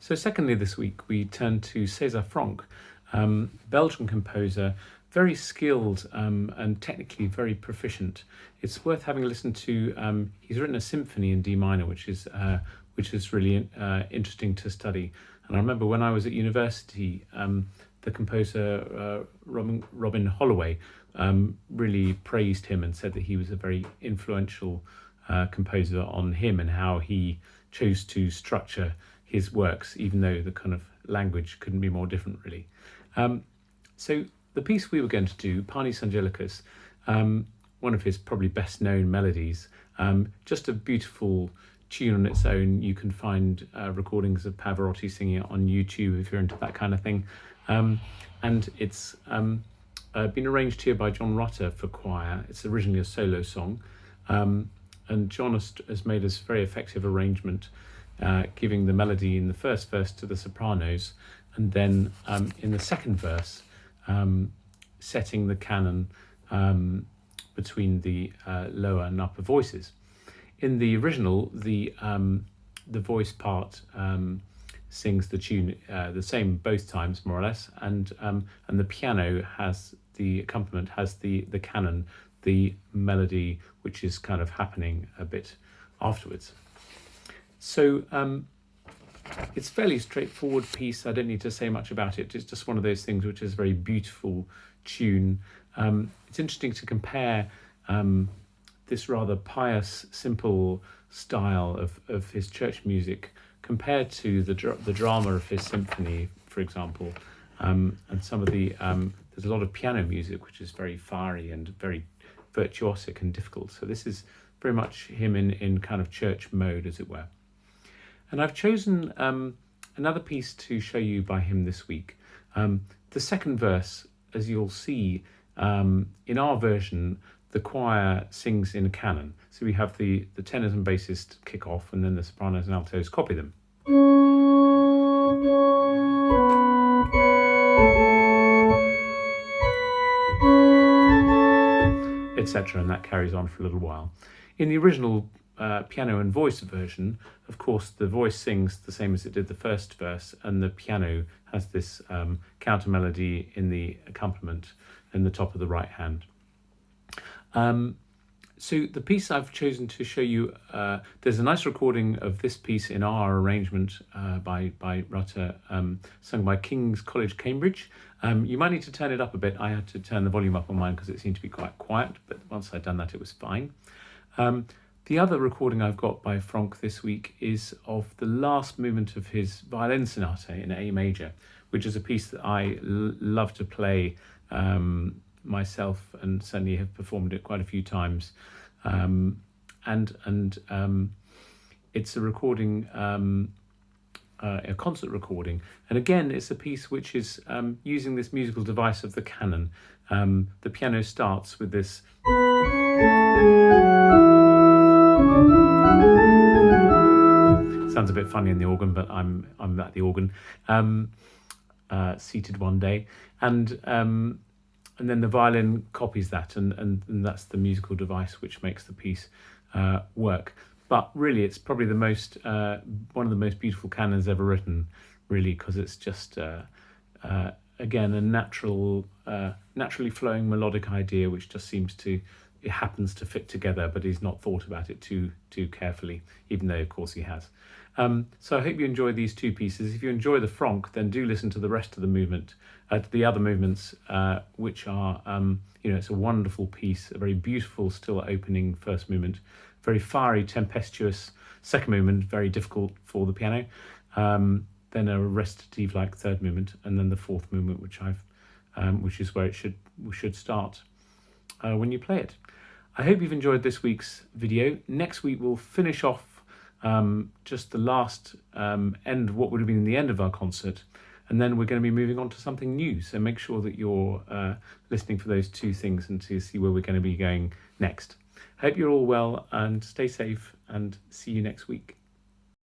So secondly, this week we turn to César Franck, Belgian composer, very skilled and technically very proficient. It's worth having a listen to. He's written a symphony in D minor, which is really interesting to study. And I remember when I was at university, the composer Robin Holloway really praised him and said that he was a very influential composer on him and how he chose to structure his works, even though the kind of language couldn't be more different, really. So the piece we were going to do, Panis Angelicus, one of his probably best known melodies, just a beautiful tune on its own. You can find recordings of Pavarotti singing it on YouTube if you're into that kind of thing. And it's been arranged here by John Rutter for choir. It's originally a solo song. And John has made a very effective arrangement, giving the melody in the first verse to the sopranos, and then in the second verse, setting the canon between the lower and upper voices. In the original, the voice part sings the tune the same both times, more or less, and the piano has the accompaniment, has the canon, the melody, which is kind of happening a bit afterwards. So it's a fairly straightforward piece. I don't need to say much about it. It's just one of those things which is a very beautiful tune. It's interesting to compare this rather pious, simple style of his church music compared to the drama of his symphony, for example, and some of the there's a lot of piano music which is very fiery and very virtuosic and difficult. So this is very much him in kind of church mode, as it were. And I've chosen another piece to show you by him this week. The second verse, as you'll see, in our version, the choir sings in a canon. So we have the tenors and basses kick off, and then the sopranos and altos copy them. Etc. And that carries on for a little while. In the original piano and voice version, of course, the voice sings the same as it did the first verse, and the piano has this counter melody in the accompaniment in the top of the right hand. So the piece I've chosen to show you, there's a nice recording of this piece in our arrangement by Rutter, sung by King's College, Cambridge. You might need to turn it up a bit. I had to turn the volume up on mine because it seemed to be quite quiet, but once I'd done that, it was fine. The other recording I've got by Franck this week is of the last movement of his violin sonata in A major, which is a piece that I love to play myself, and certainly have performed it quite a few times. It's a recording, a concert recording. And again, it's a piece which is using this musical device of the canon. The piano starts with this. Sounds a bit funny in the organ, but I'm at the organ, seated one day, and then the violin copies that, and that's the musical device which makes the piece work. But really, it's probably the most one of the most beautiful canons ever written, really, because it's just again a naturally flowing melodic idea which just seems to, it happens to fit together, but he's not thought about it too carefully, even though of course he has. So I hope you enjoy these two pieces. If you enjoy the Franck, then do listen to the rest of the movement, the other movements, which are, it's a wonderful piece, a very beautiful, still opening first movement, very fiery, tempestuous second movement, very difficult for the piano, then a recitative-like third movement, and then the fourth movement, which is where it should start when you play it. I hope you've enjoyed this week's video. Next week we'll finish off just the last end of what would have been the end of our concert, and then we're going to be moving on to something new, so make sure that you're listening for those two things and to see where we're going to be going next. Hope you're all well and stay safe, and see you next week.